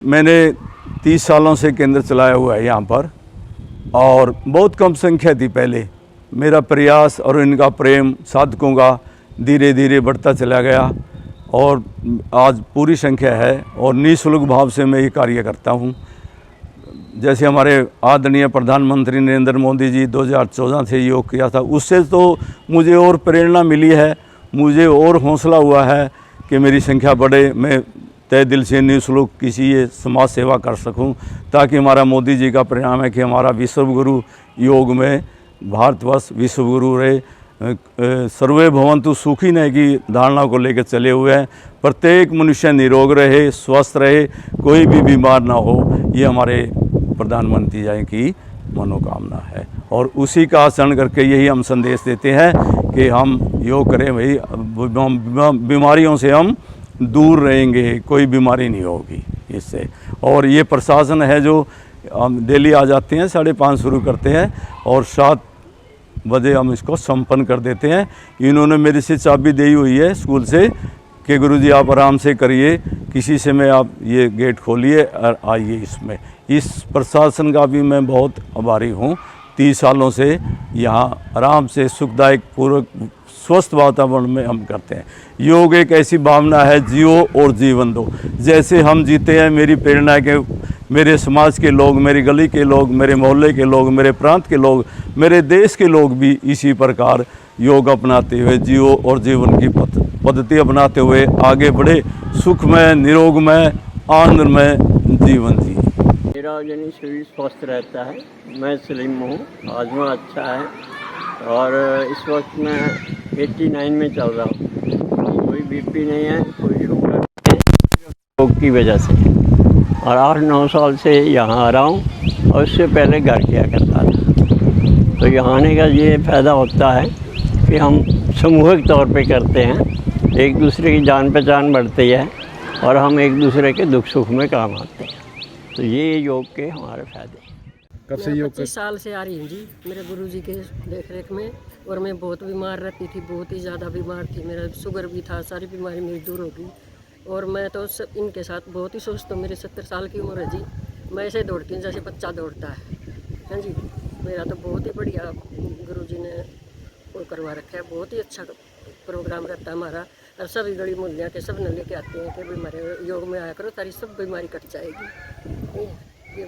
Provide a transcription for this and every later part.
मैंने 30 सालों से केंद्र चलाया हुआ है यहाँ पर, और बहुत कम संख्या थी पहले। मेरा प्रयास और इनका प्रेम साधकों का धीरे धीरे बढ़ता चला गया और आज पूरी संख्या है और निःशुल्क भाव से मैं ये कार्य करता हूँ। जैसे हमारे आदरणीय प्रधानमंत्री नरेंद्र मोदी जी 2014 से योग किया था, उससे तो मुझे और प्रेरणा मिली है, मुझे और हौसला हुआ है कि मेरी संख्या बढ़े, मैं तय दिल से निःशुल्क किसी ये समाज सेवा कर सकूं, ताकि हमारा मोदी जी का परिणाम है कि हमारा विश्वगुरु योग में भारतवर्ष विश्वगुरु रहे, सर्वे भवन्तु सुखी न की धारणा को लेकर चले हुए हैं। प्रत्येक मनुष्य निरोग रहे, स्वस्थ रहे, कोई भी बीमार ना हो, ये हमारे प्रधानमंत्री जी की मनोकामना है। और उसी का आचरण करके यही हम संदेश देते हैं कि हम योग करें भाई, बीमारियों से हम दूर रहेंगे, कोई बीमारी नहीं होगी इससे। और ये प्रशासन है जो हम डेली आ जाते हैं, 5:30 शुरू करते हैं और 7 बजे हम इसको संपन्न कर देते हैं। इन्होंने मेरे से चाबी दी हुई है स्कूल से कि गुरुजी आप आराम से करिए, किसी से में आप ये गेट खोलिए और आइए इसमें। इस प्रशासन का भी मैं बहुत आभारी हूँ। 30 सालों से यहाँ आराम से सुखदायक पूर्वक स्वस्थ वातावरण में हम करते हैं। योग एक ऐसी भावना है, जियो और जीवन दो। जैसे हम जीते हैं, मेरी प्रेरणा है कि मेरे समाज के लोग, मेरी गली के लोग, मेरे मोहल्ले के लोग, मेरे प्रांत के लोग, मेरे देश के लोग भी इसी प्रकार योग अपनाते हुए, जियो और जीवन की पद्धति अपनाते हुए आगे बढ़े, सुखमय, निरोगमय, आनंदमय जीवन जी। मेरा यानी शरीर स्वस्थ रहता है, मैं स्लिम हूँ, हाजमा अच्छा है और इस वक्त मैं 89 में चल रहा हूँ। कोई बीपी नहीं है, कोई शुगर नहीं है, योग की वजह से। और 8-9 साल से यहाँ आ रहा हूँ और उससे पहले घर किया करता था। तो यहाँ आने का ये फ़ायदा होता है कि हम सामूहिक तौर पे करते हैं, एक दूसरे की जान पहचान बढ़ती है और हम एक दूसरे के दुख सुख में काम आते हैं। तो ये योग के हमारे फ़ायदे। कब से योग 25 साल से आ रही हूँ जी, मेरे गुरुजी के देख रेख में। और मैं बहुत बीमार रहती थी, बहुत ही ज़्यादा बीमार थी, मेरा शुगर भी था, सारी बीमारी मेरी दूर होगी। और मैं तो सब इनके साथ बहुत ही स्वस्थ हूँ। मेरी 70 साल की उम्र है जी, मैं ऐसे दौड़ती हूँ जैसे बच्चा दौड़ता है। हाँ जी, मेरा तो बहुत ही बढ़िया गुरुजी ने वो करवा रखा है, बहुत ही अच्छा प्रोग्राम रहता है हमारा। और सभी गली मोहल्लियाँ के सब न लेके आते हैं कि बीमारी योग में आया करो, तारी सब बीमारी कट जाएगी।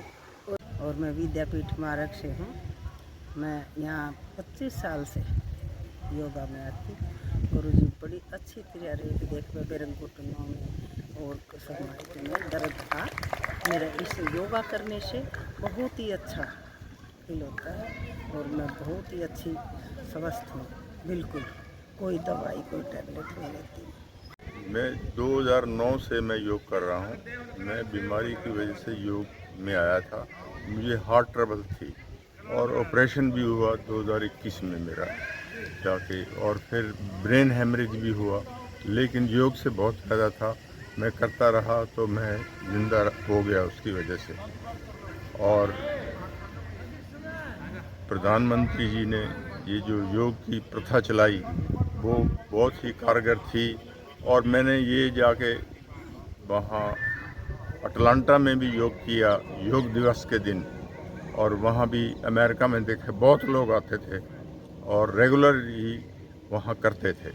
और मैं विद्यापीठ मार्ग से हूँ। मैं यहाँ 25 साल से योगा में आती हूँ। गुरुजी बड़ी अच्छी तरह रेख देख में मेरे घुटनों में और समाज में दर्द था। मेरा इस योगा करने से बहुत ही अच्छा फील होता है और मैं बहुत ही अच्छी स्वस्थ हूँ, बिल्कुल कोई दवाई कोई टैबलेट नहीं लेती। मैं 2009 से मैं योग कर रहा हूँ। मैं बीमारी की वजह से योग में आया था, मुझे हार्ट ट्रबल थी और ऑपरेशन भी हुआ 2021 में मेरा जाके, और फिर ब्रेन हेमरेज भी हुआ। लेकिन योग से बहुत फ़ायदा था, मैं करता रहा तो मैं जिंदा हो गया उसकी वजह से। और प्रधानमंत्री जी ने ये जो योग की प्रथा चलाई वो बहुत ही कारगर थी। और मैंने ये जाके वहाँ अटलांटा में भी योग किया योग दिवस के दिन, और वहाँ भी अमेरिका में देखे बहुत लोग आते थे और रेगुलर ही वहाँ करते थे।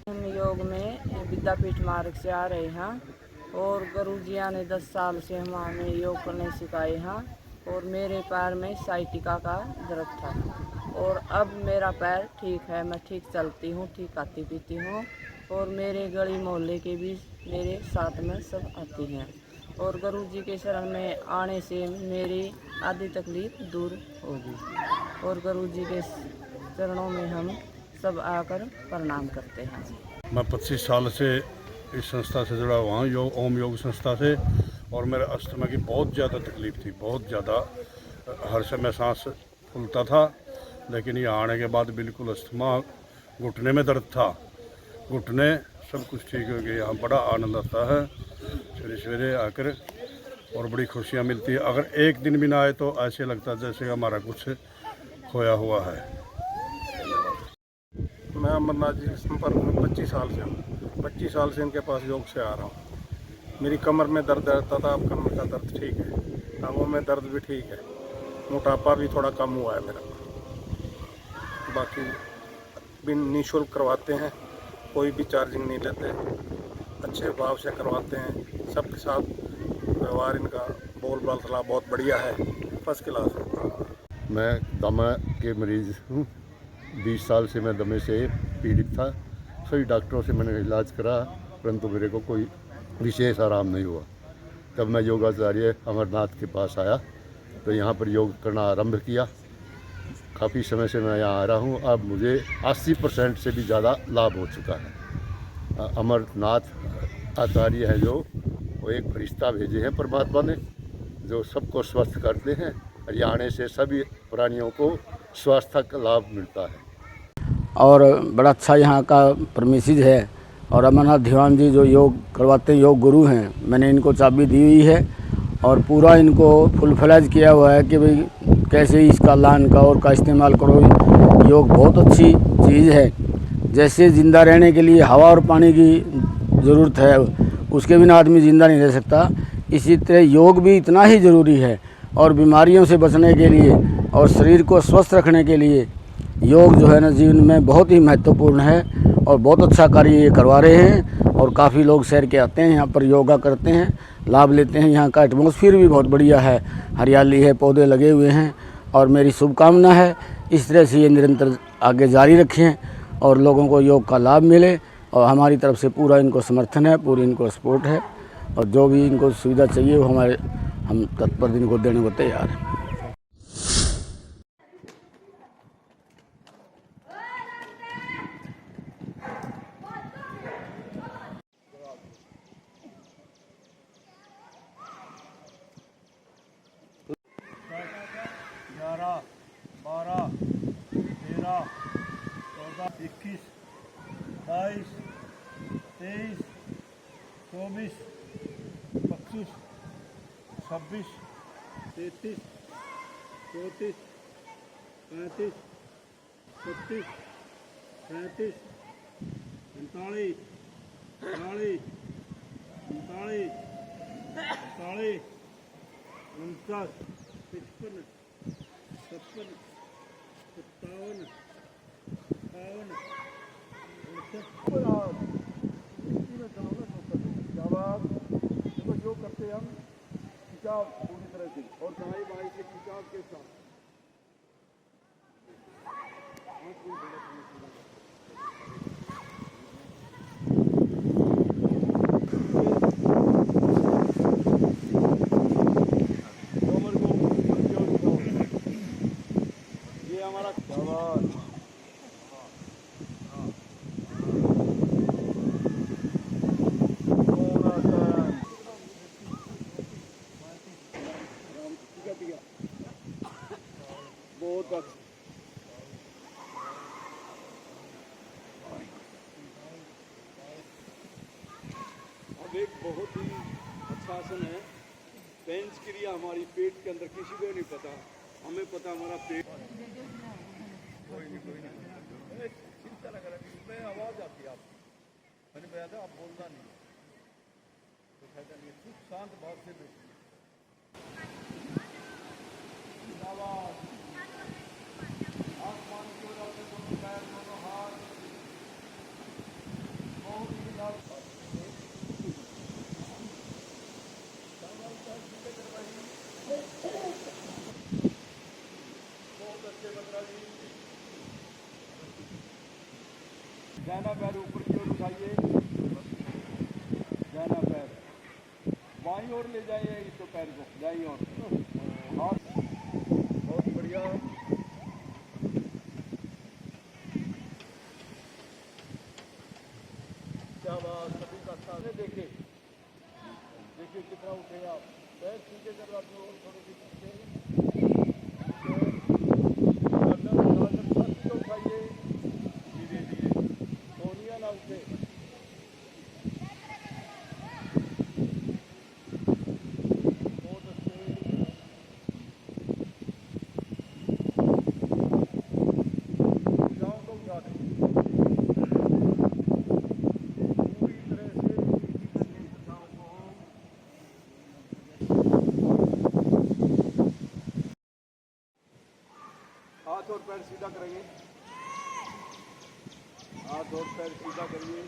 हम योग में विद्यापीठ मार्ग से आ रहे हैं और गुरुजिया ने 10 साल से हमें योग करने सिखाए हैं। और मेरे पैर में साइटिका का दर्द था और अब मेरा पैर ठीक है, मैं ठीक चलती हूँ, ठीक खाती पीती हूँ। और मेरे गली मोहल्ले के भी मेरे साथ में सब आती हैं। और गुरुजी के शरण में आने से मेरी आधी तकलीफ़ दूर होगी। और गुरुजी के चरणों में हम सब आकर प्रणाम करते हैं। मैं 25 साल से इस संस्था से जुड़ा हुआ हूँ, ओम योग संस्था से। और मेरे अस्थमा की बहुत ज़्यादा तकलीफ़ थी, बहुत ज़्यादा, हर समय सांस फूलता था। लेकिन यहाँ आने के बाद बिल्कुल अस्थमा, घुटने में दर्द था, घुटने सब कुछ ठीक हो गया। यहाँ बड़ा आनंद आता है सवेरे सवेरे आकर और बड़ी खुशियाँ मिलती है। अगर एक दिन भी ना आए तो ऐसे लगता है जैसे हमारा कुछ खोया हुआ है। मैं अमरनाथ जी के संपर्क में 25 साल से हूँ। 25 साल से इनके पास योग से आ रहा हूँ मेरी कमर में दर्द रहता था, अब कमर का दर्द ठीक है, टांगों में दर्द भी ठीक है, मोटापा भी थोड़ा कम हुआ है मेरा। बाकी भी निःशुल्क करवाते हैं, कोई भी चार्जिंग नहीं लेते, अच्छे भाव से करवाते हैं, सबके साथ व्यवहार इनका बोल बाला बहुत बढ़िया है, फर्स्ट क्लास है। मैं दमा के मरीज़ हूँ। 20 साल से मैं दमे से पीड़ित था। सभी डॉक्टरों से मैंने इलाज करा, परंतु मेरे को कोई विशेष आराम नहीं हुआ। तब मैं योगाचार्य अमरनाथ के पास आया तो यहाँ पर योग करना आरंभ किया। काफ़ी समय से मैं यहाँ आ रहा हूँ। अब मुझे 80% से भी ज़्यादा लाभ हो चुका है। अमरनाथ आचार्य हैं जो, वो एक फरिश्ता भेजे हैं परमात्मा ने, जो सबको स्वस्थ करते हैं। यहाँ आने से सभी प्राणियों को स्वास्थ्य का लाभ मिलता है। और बड़ा अच्छा यहाँ का परमिशिज है। और अमरनाथ ध्यान जी जो योग करवाते हैं, योग गुरु हैं, मैंने इनको चाबी दी हुई है और पूरा इनको फुल फ्लैज किया हुआ है कि भाई कैसे इसका लान का और का इस्तेमाल करो। योग बहुत अच्छी चीज़ है। जैसे ज़िंदा रहने के लिए हवा और पानी की ज़रूरत है, उसके बिना आदमी ज़िंदा नहीं रह सकता, इसी तरह योग भी इतना ही ज़रूरी है। और बीमारियों से बचने के लिए और शरीर को स्वस्थ रखने के लिए योग जो है ना जीवन में बहुत ही महत्वपूर्ण है और बहुत अच्छा कार्य ये करवा रहे हैं। और काफ़ी लोग शहर के आते हैं, यहाँ पर योगा करते हैं, लाभ लेते हैं। यहाँ का एटमॉस्फेयर भी बहुत बढ़िया है, हरियाली है, पौधे लगे हुए हैं। और मेरी शुभकामना है इस तरह से ये निरंतर आगे जारी रखें और लोगों को योग का लाभ मिले। और हमारी तरफ से पूरा इनको समर्थन है, पूरी इनको सपोर्ट है और जो भी इनको सुविधा चाहिए वो हम तत्पर इनको देने को तैयार हैं। अब एक बहुत ही अच्छा आसन है, पेंच क्रिया। हमारी पेट के अंदर किसी को नहीं पता, हमें पता हमारा पेट। कोई नहीं चिंता लगा रही, आवाज़ आती है आप, मैंने बताया था आप बोलना नहीं, तो फायदा नहीं, चुप शांत भाव से बैठिए। आसमान की ओर अपने दोनों पैर, दोनों हाथ, बहुत ही बहुत अच्छे बकरा जी। दाहिना पैर ऊपर की ओर उठाइए, दाहिना पैर बाईं ओर ले जाइए, इसको पैर को दाईं ओर, हाथ बहुत बढ़िया। क्या बात, सभी का सामने देखिए, देखिए कितना उठे आप, पैर सीधे कर आप लोग थोड़ी सी पीछे उठाइए, धीरे धीरे, सोनिया ना उठे। बहुत अच्छे, जाओ तो उठा दें पूरी तरह से, हाथ और पैर सीधा करेंगे, हाथ और पैर सीधा करिए।